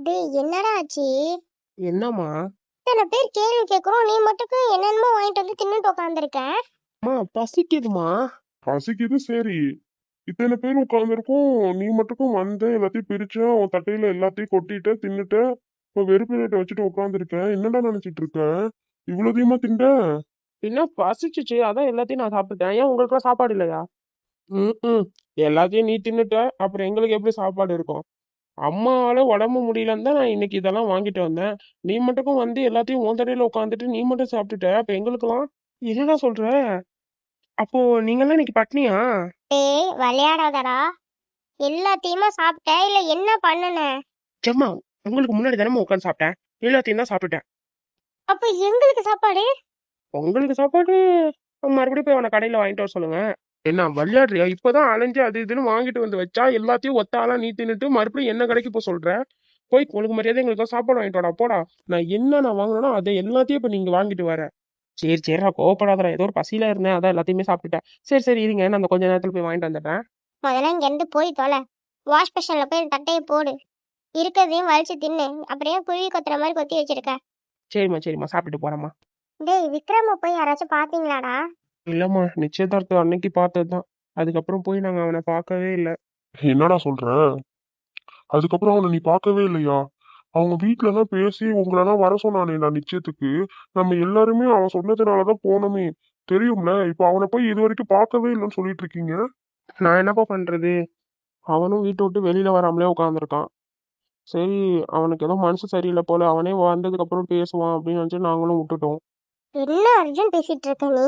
டேய் என்னடா ஆச்சு? என்னம்மா? இத்தனை பேர் கேள்வி கேக்குறோம், நீ மட்டுக்கு என்னென்னமோ வாங்கிட்டு வந்து தின்னுட்டு உட்காந்துருக்க. அம்மா பசிக்குதுமா. பசிக்குது சரி. இத்தனை பேர் உட்காந்துருக்கோம், நீ மட்டுக்கும் வந்து எல்லாத்தையும் பிரிச்ச உன் தட்டையில எல்லாத்தையும் கொட்டிட்ட தின்னுட்ட. இப்ப வெறும் பிளேட்டை வச்சுட்டு உட்காந்துருக்க. என்னடா நினைச்சிட்டு இருக்க? இவ்வளோதையுமா திண்ட? என்ன பசிச்சுச்சு, அதான் எல்லாத்தையும் நான் சாப்பிட்டுட்டேன். ஏன் உங்களுக்குலாம் சாப்பாடு இல்லையா? ம் எல்லாத்தையும் நீ தின்னுட்ட, அப்புறம் எங்களுக்கு எப்படி சாப்பாடு இருக்கும்? அம்மாவால உடம்பு முடியலன்னு தான் நான் இன்னைக்கு இதெல்லாம் வாங்கிட்டு வந்தேன். நீ மட்டுக்கும் வந்து எல்லாத்தையும் உன் தடையில உட்காந்துட்டு நீ மட்டும் சாப்பிட்டுட்ட. அப்ப எங்களுக்கெல்லாம் என்னடா சொல்ற? அப்போ நீங்கெல்லாம் இன்னைக்கு பட்னியா? டேய் விளையாடாதடா. எல்லாத்தையுமா சாப்பிட்ட இல்ல என்ன பண்ணுன? செம்மா, உங்களுக்கு முன்னாடி தானே உட்காந்து சாப்பிட்டேன். எல்லாத்தையும் தான் சாப்பிட்டுட்டேன். அப்ப எங்களுக்கு சாப்பாடு? உங்களுக்கு சாப்பாடு மறுபடியும் போய் அவனை கடையில வாங்கிட்டு வர சொல்லுங்க. என்ன விளையாடுறியா? இப்பதான் அலைஞ்சு அது இதுன்னு வாங்கிட்டு வந்து வச்சா எல்லாத்தையும் ஒத்தாளா நீ தின்னுட்டு மறுபடியும் என்ன கடைக்கு போய் சொல்ற? போய் உங்களுக்கு மரியாதை எங்களுக்கு சாப்பாடு வாங்கிட்டு வாடா போடா. நான் வாங்கினோ அதை எல்லாத்தையும் இப்ப நீங்க வாங்கிட்டு வர. சரி சரிடா, கோவப்படாதடா. ஏதோ ஒரு பசியில இருந்தேன், அதான் எல்லாத்தையுமே சாப்பிட்டுட்டேன். சரி இருங்க, நான் அந்த கொஞ்ச நேரத்துல போய் வாங்கிட்டு வந்துடுறேன். முதல்ல இங்க இருந்து போய் தொலை. வாஷ் பேஷன்ல போய் தட்டையை போடு. இருக்கிறதையும் வலிச்சு தின்னு. அப்படியே குழி கொத்துற மாதிரி கொத்தி வச்சிருக்க. சரிம்மா சாப்பிட்டுட்டு போறேம்மா. டேய் விக்ரம போய் யாராச்சும் பாத்தீங்களாடா? இல்லம்மா, நிச்சயதார்த்தம் அன்னைக்கு பார்த்ததுதான். அதுக்கப்புறம் போய் நாங்க அவனை பார்க்கவே இல்லை. என்னடா சொல்ற? அதுக்கப்புறம் அவனை நீ பார்க்கவே இல்லையா? அவங்க வீட்டுல எல்லாம் பேசி உங்களெல்லாம் வர சொன்னானே நான் நிச்சயத்துக்கு. நம்ம எல்லாருமே அவன் சொன்னதுனாலதான் போனோமே. தெரியும்ல. இப்ப அவனை போய் இது வரைக்கும் பார்க்கவே இல்லைன்னு சொல்லிட்டு இருக்கீங்க. நான் என்னப்பா பண்றது? அவனும் வீட்டை விட்டு வெளியில வராமலே உட்காந்துருக்கான். சரி, அவனுக்கு ஏதோ மனசு சரியில்லை போல, அவனே வந்ததுக்கு அப்புறம் பேசுவான் அப்படின்னு நினைச்சு நாங்களும் விட்டுட்டோம். என்ன அர்ஜுன் பேசிட்டு இருக்க நீ?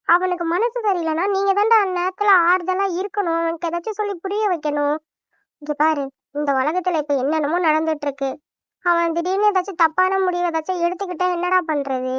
அவனுக்கு மனசு சரியில்லைன்னா நீங்க தான்டா அந்த நேரத்துல ஆறுதலா இருக்கணும். அவனுக்கு ஏதாச்சும் சொல்லி புரிய வைக்கணும். இங்க பாரு, இந்த உலகத்துல இப்ப என்னென்னமோ நடந்துட்டு இருக்கு. அவன் திடீர்னு ஏதாச்சும் தப்பான முடிவு ஏதாச்சும் எடுத்துக்கிட்டா என்னடா பண்றது?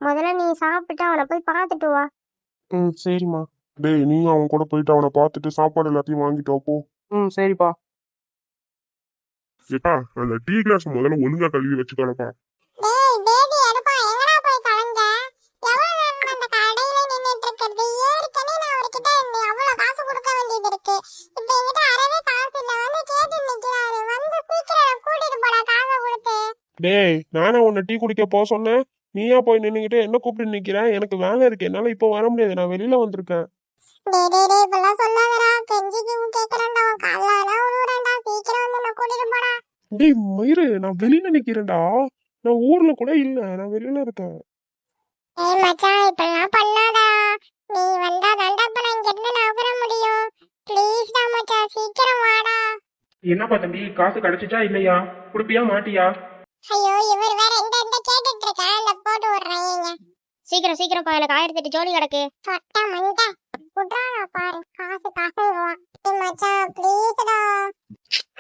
முதல்ல நீ சாப்பிட்டு அவனை போய் பார்த்துட்டு வா. சரிம்மா. டேய் நீ அவன் கூட போயிட்டு அவனை பார்த்துட்டு சாப்பாடு எல்லாத்தையும் வாங்கிட்டு வா போ. சரிப்பா. ஏப்பா அந்த டீ கிளாஸ் முதல்ல ஒழுங்கா கழுவி வச்சு கிடப்பா. டேய், நானே உன்னை டீ குடிக்க போக சொன்னேன். நீயா போய் நின்னுகிட்டு என்ன கூப்பிட்டு நிக்கிறேன்? எனக்கு வேலை இருக்கு, என்னால இப்போ வர முடியாது, நான் வெளியில வந்திருக்கேன். டேய் மயிறு, நான் வெளியில நிக்கிறேன்டா. நான் ஊர்ல கூட இல்ல, நான் வெளியில இருக்கேன். என்னப்பா தம்பி, காசு கிடைச்சிச்சா இல்லையா? குடுப்பியா மாட்டியா? சீக்கிரம் சீக்கிரம் எனக்கு 1008 ஜோலி கிடக்கு.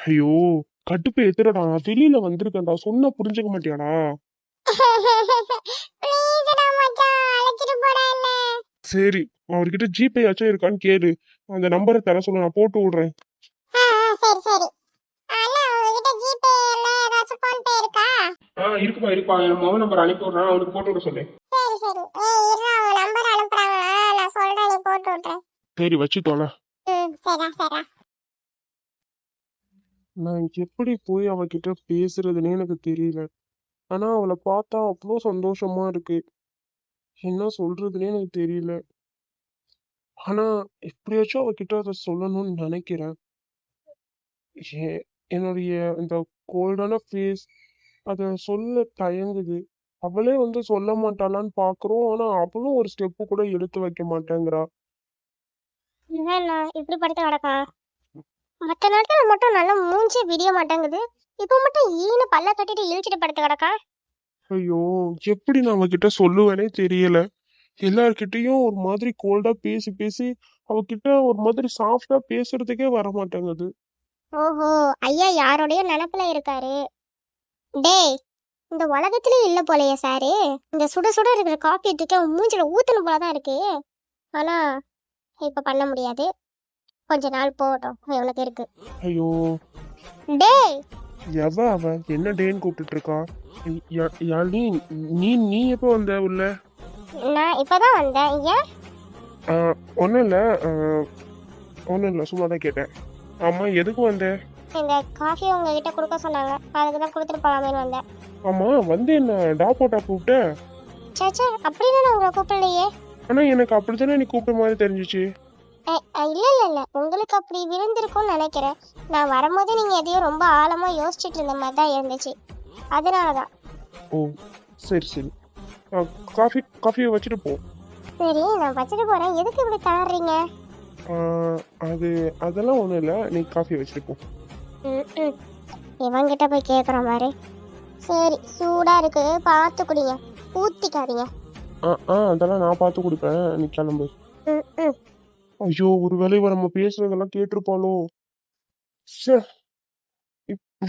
ஐயோ, கடுப்பு எத்திரடா. நான் வெளியில வந்திருக்கேன்டா, சொன்னா புரிஞ்சுக்க மாட்டியாடா? சரி, அவர்கிட்ட ஜிபே ஆச்சும் இருக்கான்னு கேளு. அந்த நம்பரை தர சொல்ல, நான் போட்டு விடுறேன். இருக்குப்பா என் மொபைல் நம்பர் அனுப்பி விடுறேன், அவனுக்கு போட்டு விட சொல்லு. சரி வச்சு தொலை. நான் எப்படி போய் அவகிட்ட பேசுறதுன்னு எனக்கு தெரியல. ஆனா அவளை பார்த்தா அவ்வளோ சந்தோஷமா இருக்கு. என்ன சொல்றதுன்னே எனக்கு தெரியல. ஆனா எப்படியாச்சும் அவகிட்ட அதை சொல்லணும்னு நினைக்கிறேன். என்னுடைய இந்த கோல்டான ஃபேஸ் அத சொல்ல தயங்குது. அவளே வந்து சொல்ல மாட்டாளான்னு பாக்குறோம். ஆனா அவளும் ஒரு ஸ்டெப்பு கூட எடுத்து வைக்க மாட்டேங்கிறா. இப்படி படுத்து கிடக்கா? மற்ற நேரத்துல மட்டும் நல்லா மூஞ்சி விடிய மாட்டேங்குது. இப்ப மட்டும் ஈனு பல்ல கட்டிட்டு இழுச்சிட்டு படுத்து கிடக்கா. ஐயோ, எப்படி நான் அவகிட்ட சொல்லுவேனே தெரியல. எல்லார்கிட்டயும் ஒரு மாதிரி கோல்டா பேசி பேசி அவகிட்ட ஒரு மாதிரி சாஃப்டா பேசுறதுக்கே வர மாட்டேங்குது. ஓஹோ, ஐயா யாரோடைய நினப்புல இருக்காரு. டேய், இந்த உலகத்திலே இல்ல போலயே சாரு. இந்த சுட சுட இருக்கிற காஃபி தூக்கி மூஞ்சில ஊத்தணும் போலதான் இருக்கு. ஆனா இப்ப பண்ண முடியாது. கொஞ்ச நாள் போகட்டும், இவனுக்கு இருக்கு. ஐயோ, டேய் அவ என்ன டேன்னு கூப்பிட்டு இருக்கா? நீ நீ எப்போ வந்த உள்ள? நான் இப்பதான் வந்தேன். ஏன்? ஒன்றும் இல்லை சும்மா தான் கேட்டேன். ஆமா, எதுக்கு வந்த? இந்த காஃபி உங்ககிட்ட கொடுக்க சொன்னாங்க, அதுக்கு தான் கொடுத்துட்டு போலாமேன்னு வந்தேன். ஆமா வந்து என்ன டாப்போட்டா கூப்பிட்ட? சேச்சே, அப்படின்னு நான் உங்களை கூப்பிடலையே. ஆனா எனக்கு அப்படித்தானே நீ கூப்பிட்ட மாதிரி தெரிஞ்சிச்சு. இல்ல இல்ல இல்ல, உங்களுக்கு அப்படி விழுந்திருக்கும்னு நினைக்கிறேன். நான் வரும்போது நீங்க எதையோ ரொம்ப ஆழமா யோசிச்சுட்டு இருந்த மாதிரி தான் இருந்துச்சு, அதனாலதான். ஓ சரி சரி. காஃபியை வச்சுட்டு போ. சரி, நான் வச்சுட்டு போறேன். எதுக்கு இப்படி தளர்றீங்க? அதெல்லாம் ஒண்ணும் இல்ல, நீ காஃபி வச்சுட்டு போ. இவங்கிட்ட போய் கேக்குற மாதிரி. சரி, சூடா இருக்கு, பார்த்து குடிங்க, ஊத்திக்காதீங்க. அதெல்லாம் நான் பார்த்து குடிப்பேன், நீ கிளம்பு. ஐயோ ஒருவேளை இவ நம்ம பேசுறதெல்லாம் கேட்டிருப்பாளோ.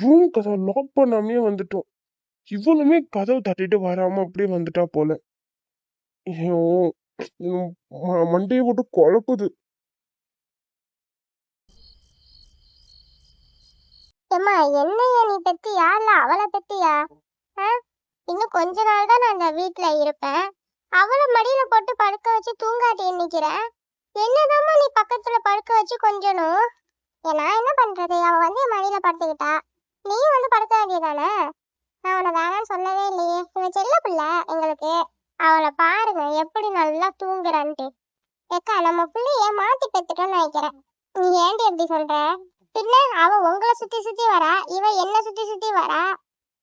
ரூம் கதவை லாக் பண்ணாமே வந்துட்டோம். இவ்வளவுமே கதவு தட்டிட்டு வராம அப்படியே வந்துட்டா போல. ஐயோ மண்டையை போட்டு குழப்புது. ஏம்மா, என்னைய நீ பெத்தியா இல்ல அவளை பெத்தியா? இன்னும் கொஞ்ச நாள் தான் நான் அந்த வீட்டுல இருப்பேன். அவளை மடியில போட்டு படுக்க வச்சு தூங்காட்டி நிக்கிறேன். என்னதாம்மா நீ பக்கத்துல படுக்க வச்சு கொஞ்சணும்? நான் என்ன பண்றது? அவ வந்து என் மடியில படுத்துக்கிட்டா, நீயும் வந்து படுக்க வேண்டியதானே? நான் உன்னை வேணான்னு சொல்லவே இல்லையே. இவன் செல்ல பிள்ளை எங்களுக்கு. அவளை பாருங்க எப்படி நல்லா தூங்குறான்ட்டு. ஏக்கா, நம்ம பிள்ளைய மாத்தி பெத்துட்டோம்னு நினைக்கிறேன். நீ ஏன்டி எப்படி சொல்ற? பின்ன அவ உங்களை சுத்தி சுத்தி வரா, இவ என்ன சுத்தி சுத்தி வரா.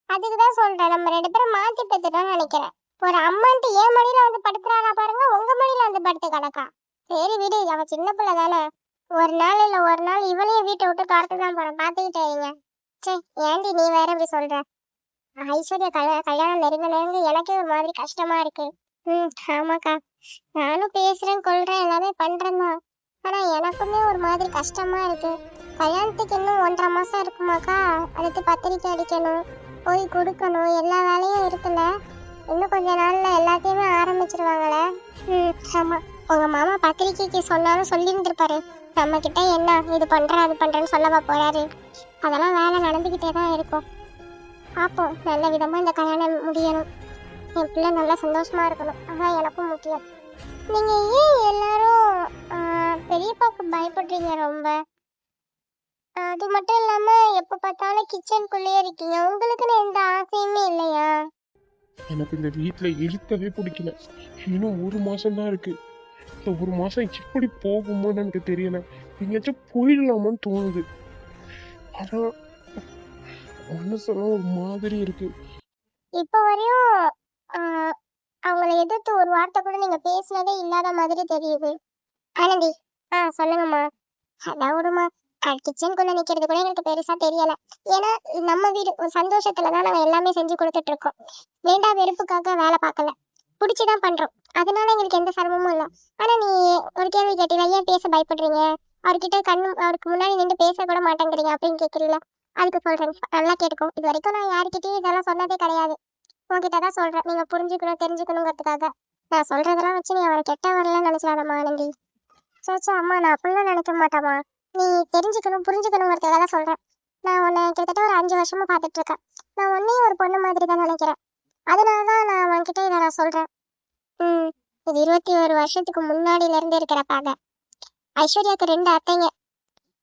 அதுக்குதான் சொல்றேன், நம்ம 2 பேரும் மாத்தி பெத்துட்டோம்னு நினைக்கிறேன். ஒரு அம்மான்ட்டு என் மடியில வந்து படுத்துறாளா பாருங்க, உங்க மடியில வந்து படுத்து கிடக்கா. சரி விடு, அவ சின்ன பிள்ளை தானே. ஒரு நாள் இல்ல ஒரு நாள் இவளையும் வீட்டை விட்டு துரத்துதான் போறேன், பாத்துக்கிட்டே இருங்க. சே, ஏன்டி நீ வேற இப்படி சொல்ற? ஐஸ்வர்யா கல்யாணம் நெருங்க எனக்கே ஒரு மாதிரி கஷ்டமா இருக்கு. ஆமாக்கா, நானும் பேசுறேன் கொள்றேன் எல்லாமே பண்றேன்தான். ஆனா எனக்குமே ஒரு மாதிரி கஷ்டமா இருக்கு. கல்யாணத்துக்கு இன்னும் 1.5 மாசம் இருக்குமாக்கா. அதுக்கு பத்திரிக்கை அடிக்கணும், போய் கொடுக்கணும், எல்லா வேலையும் இருக்குல்ல. இன்னும் கொஞ்ச நாள்ல எல்லாத்தையுமே ஆரம்பிச்சிருவாங்களே. ஆமா, உங்க மாமா பத்திரிக்கைக்கு சொன்னாலும் சொல்லியிருந்திருப்பாரு. நம்ம கிட்ட என்ன இது பண்றேன் அது பண்றேன்னு சொல்லவா போறாரு? அதெல்லாம் வேலை நடந்துகிட்டே தான் இருக்கும். பார்ப்போம், நல்ல விதமா இந்த கல்யாணம் முடியணும். என் பிள்ளை நல்லா சந்தோஷமா இருக்கணும், அதான் எனக்கும் முக்கியம். நீங்க ஏன் எல்லாரும் பெரியப்பாக்கு பயப்படுறீங்க ரொம்ப? அது மட்டும் இல்லாம எப்ப பார்த்தாலும் கிச்சனுக்குள்ளேயே இருக்கீங்க. உங்களுக்குன்னு எந்த ஆசையுமே இல்லையா? எனக்கு இந்த வீட்டுல இருக்கவே பிடிக்கல. இன்னும் 1 மாசம் தான் இருக்கு. இந்த 1 மாசம் எப்படி போகுமோன்னு எனக்கு தெரியல. எங்கேயாச்சும் போயிடலாமான்னு தோணுது. ஆனா மனசெல்லாம் ஒரு மாதிரி இருக்கு. இப்ப வரையும் அவங்கள எதிர்த்து ஒரு வார்த்தை கூட நீங்க பேசினதே இல்லாத மாதிரி தெரியுது. ஆனந்தி, சொல்லுங்கம்மா. அதான் விடுமா, கிச்சனுக்குள்ள நிக்கிறது கூட எனக்கு பெருசா தெரியல. ஏன்னா நம்ம வீடு ஒரு சந்தோஷத்துலதான் நாங்க எல்லாமே செஞ்சு கொடுத்துட்டு இருக்கோம். வேண்டா வெறுப்புக்காக வேலை பார்க்கல, பிடிச்சுதான் பண்றோம். அதனால எங்களுக்கு எந்த சிரமமும் இல்லை. ஆனா நீ ஒரு கேள்வி கேட்டீங்க, ஏன் பேச பயப்படுறீங்க, அவர்கிட்ட அவருக்கு முன்னாடி நின்று பேச கூட மாட்டேங்கிறீங்க அப்படின்னு கேட்கறீங்களா? அதுக்கு சொல்றேன், நல்லா கேட்டுக்கோ. இது வரைக்கும் நான் யாருக்கிட்டையும் இதெல்லாம் சொன்னதே கிடையாது. உங்ககிட்டதான் சொல்றேன், நீங்க புரிஞ்சுக்கணும் தெரிஞ்சுக்கணுங்கிறதுக்காக. நான் சொல்றதெல்லாம் வச்சு நீ அவரை கெட்ட வரலன்னு நினைச்சிடாதம்மா ஆனந்தி. சேச்சா அம்மா, நான் அப்படிலாம் நினைக்க மாட்டாமா. நீ தெரிஞ்சுக்கணும் புரிஞ்சுக்கணுங்கிறதுக்காக தான் சொல்றேன். நான் உன்னை கிட்டத்தட்ட ஒரு 5 வருஷமா பார்த்துட்டு இருக்கேன். நான் உன்னையும் ஒரு பொண்ணு மாதிரி தான் நினைக்கிறேன். அதனாலதான் நான் உன்கிட்ட இதை நான் சொல்றேன். இது 21 வருஷத்துக்கு முன்னாடில இருந்து இருக்கிற பாக. ஐஸ்வர்யாவுக்கு 2 அத்தைங்க.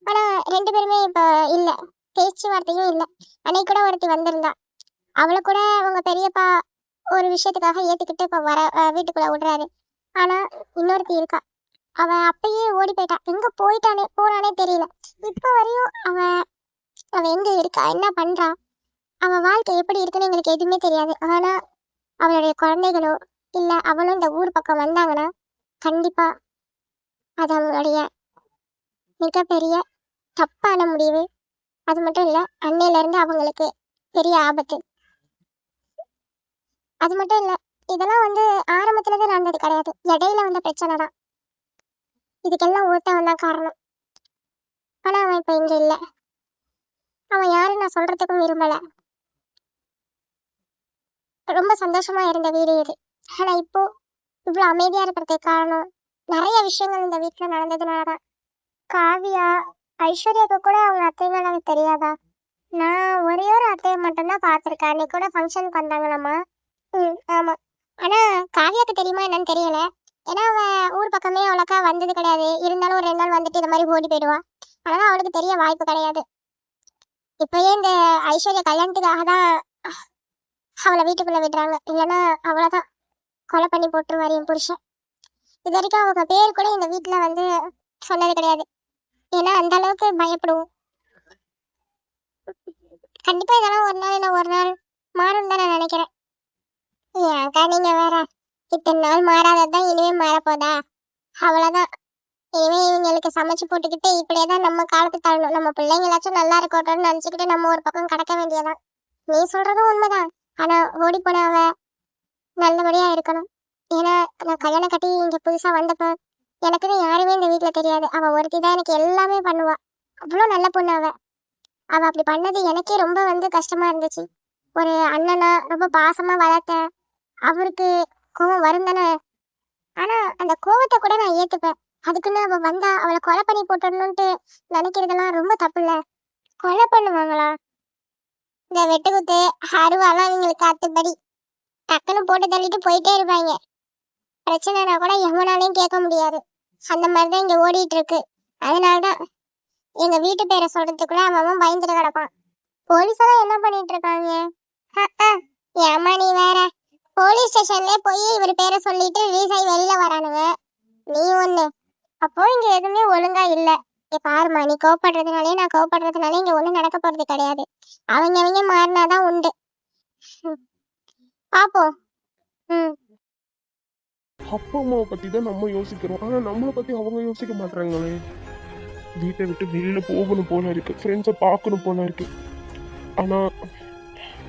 ஆனா 2 பேருமே இப்ப இல்ல, பேச்சுவார்த்தையும் இல்ல. அன்னைக்கு கூட ஒருத்தி வந்திருந்தா, அவளை கூட அவங்க பெரியப்பா ஒரு விஷயத்துக்காக ஏத்துக்கிட்டு இப்ப வீட்டுக்குள்ள விடுறாரு. ஆனா இன்னொருத்தி இருக்கா, அவ அப்பயே ஓடி போயிட்டா. எங்க போறானே தெரியல. இப்ப வரையும் அவ எங்க இருக்கா, என்ன பண்றா, அவ வாழ்க்கை எப்படி இருக்குன்னு எங்களுக்கு எதுவுமே தெரியாது. ஆனா அவளுடைய குழந்தைகளோ இல்ல அவளும் இந்த ஊர் பக்கம் வந்தாங்கன்னா கண்டிப்பா அது அவங்களுடைய மிகப்பெரிய தப்பான முடிவு. அது மட்டும் இல்ல, அன்னையில இருந்து அவங்களுக்கு பெரிய ஆபத்து. அது மட்டும் இல்ல, இதெல்லாம் வந்து ஆரம்பத்துலதான் நடந்தது கிடையாது, இடையில வந்த பிரச்சனை தான். இதுக்கெல்லாம் ஒருத்தவன் தான் காரணம். ஆனா அவன் இப்ப இங்க இல்ல. அவன் யாருன்னு நான் சொல்றதுக்கும் விரும்பல. ரொம்ப சந்தோஷமா இருந்த வீடு இது. ஆனா இப்போ இவ்வளவு அமைதியா இருக்கிறதுக்கு காரணம் நிறைய விஷயங்கள் இந்த வீட்டுல நடந்ததுனாலதான். காவியா, ஐஸ்வர்யாவுக்கு கூட அவங்க அத்தைகள் எனக்கு தெரியாதா? நான் ஒரே ஒரு அத்தையை மட்டும்தான் பார்த்திருக்கேன். அன்னைக்கு கூட ஃபங்க்ஷனுக்கு வந்தாங்களாமா. ஆமா. ஆனா காவியாக்கு தெரியுமா என்னன்னு தெரியல. ஏன்னா அவன் ஊர் பக்கமே அவ்வளோக்கா வந்தது கிடையாது. இருந்தாலும் ஒரு 2 நாள் வந்துட்டு இந்த மாதிரி ஓடி போயிடுவா. அதனால அவளுக்கு தெரிய வாய்ப்பு கிடையாது. இப்பயே இந்த ஐஸ்வர்யா கல்யாணத்துக்காக தான் அவளை வீட்டுக்குள்ள விடுறாங்க, இல்லைன்னா அவ்வளவுதான், கொலை பண்ணி போட்டுருவாரு என் புருஷன். இது வரைக்கும் அவங்க பேர் கூட இந்த வீட்டுல வந்து சொன்னது கிடையாது, ஏன்னா அந்த அளவுக்கு பயப்படுவோம். கண்டிப்பா இதெல்லாம் ஒரு நாள் இல்லை ஒரு நாள் மாறும் தான் நான் நினைக்கிறேன். ஏன்க்கா நீங்க வேற, இத்தனை நாள் மாறாததான் இனிமே மாறப்போதா? அவ்வளவுதான், இனிமே இவங்களுக்கு சமைச்சு போட்டுக்கிட்டு இப்படியேதான் நம்ம காலத்து தள்ளணும். நம்ம பிள்ளைங்களாச்சும் நல்லா இருக்கட்டும்னு நினைச்சுக்கிட்டு நம்ம ஒரு பக்கம் கடக்க வேண்டியதான். நீ சொல்றதும் உண்மைதான், ஆனா ஓடி போன அவ நல்லபடியா இருக்கணும். ஏன்னா நான் கல்யாணம் கட்டி இங்க புதுசா வந்தப்ப எனக்குன்னு யாருமே இந்த வீட்டுல தெரியாது. அவ ஒருத்தி தான் எனக்கு எல்லாமே பண்ணுவா. அவ்வளவு நல்ல பொண்ணு அவ. அவ அப்படி பண்ணது எனக்கே ரொம்ப வந்து கஷ்டமா இருந்துச்சு. ஒரு அண்ணனா ரொம்ப பாசமா வளர்த்த அவருக்கு கோவம் வரும் தானே. ஆனா அந்த கோவத்தை கூட நான் ஏத்துப்பேன். அதுக்குன்னு அவ வந்தா அவளை கொலை பண்ணி போட்டுடணும்ட்டு நினைக்கிறதெல்லாம் ரொம்ப தப்பு இல்ல. கொலை பண்ணுவாங்களா? இந்த வெட்டுக்குத்து அருவாலாம் அவங்களுக்கு அத்துப்படி, டக்குன்னு போட்டு தள்ளிட்டு போயிட்டே இருப்பாங்க. பிரச்சனைனா கூட எவனாலையும் கேட்க முடியாது. அந்த மாதிரிதான் இங்க ஓடிட்டு இருக்கு. அதனாலதான் எங்க வீட்டு பேரை சொல்றதுக்குள்ள அவன் பயந்துட்டு கிடப்பான். போலீஸ் எல்லாம் என்ன பண்ணிட்டு இருக்காங்க? ஏமா நீ வேற, போலீஸ் ஸ்டேஷன்ல போய் இவர் பேரை சொல்லிட்டு ரிலீஸ் ஆகி வெளியில வரானுங்க, நீ ஒண்ணு. அப்போ இங்க எதுவுமே ஒழுங்கா இல்ல. பாருமா, நீ கோவப்படுறதுனாலே நான் கோவப்படுறதுனாலே இங்க ஒண்ணும் நடக்க போறது கிடையாது. அவங்க மாறினாதான் உண்டு. பாப்போம். அப்பா அம்மாவை பத்தி தான் நம்ம யோசிக்கிறோம், ஆனா நம்மளை பத்தி அவங்க யோசிக்க மாட்டாங்களே. வீட்டை விட்டு வெளியில போகணும் போல இருக்கு, ஃப்ரெண்ட்ஸை பார்க்கணும் போல இருக்கு. ஆனா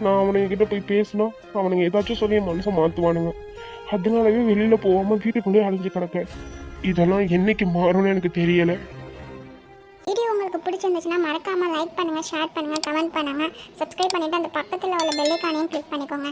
நான் அவனுங்கிட்ட போய் பேசினா அவனுங்க ஏதாச்சும் சொல்லி என் மனசை மாத்துவானுங்க. அதனாலவே வெளியில போகாம வீட்டுக்குள்ளேயே அழிஞ்சு கிடக்க. இதெல்லாம் என்னைக்கு மாறும்னு எனக்கு தெரியல. வீடியோ உங்களுக்கு பிடிச்சிருந்துச்சுன்னா மறக்காம லைக் பண்ணுங்க, ஷேர் பண்ணுங்க, கமெண்ட் பண்ணுங்க, சப்ஸ்கிரைப் பண்ணிட்டு அந்த பக்கத்தில் உள்ள பெல் ஐகானையும் கிளிக் பண்ணிக்கோங்க.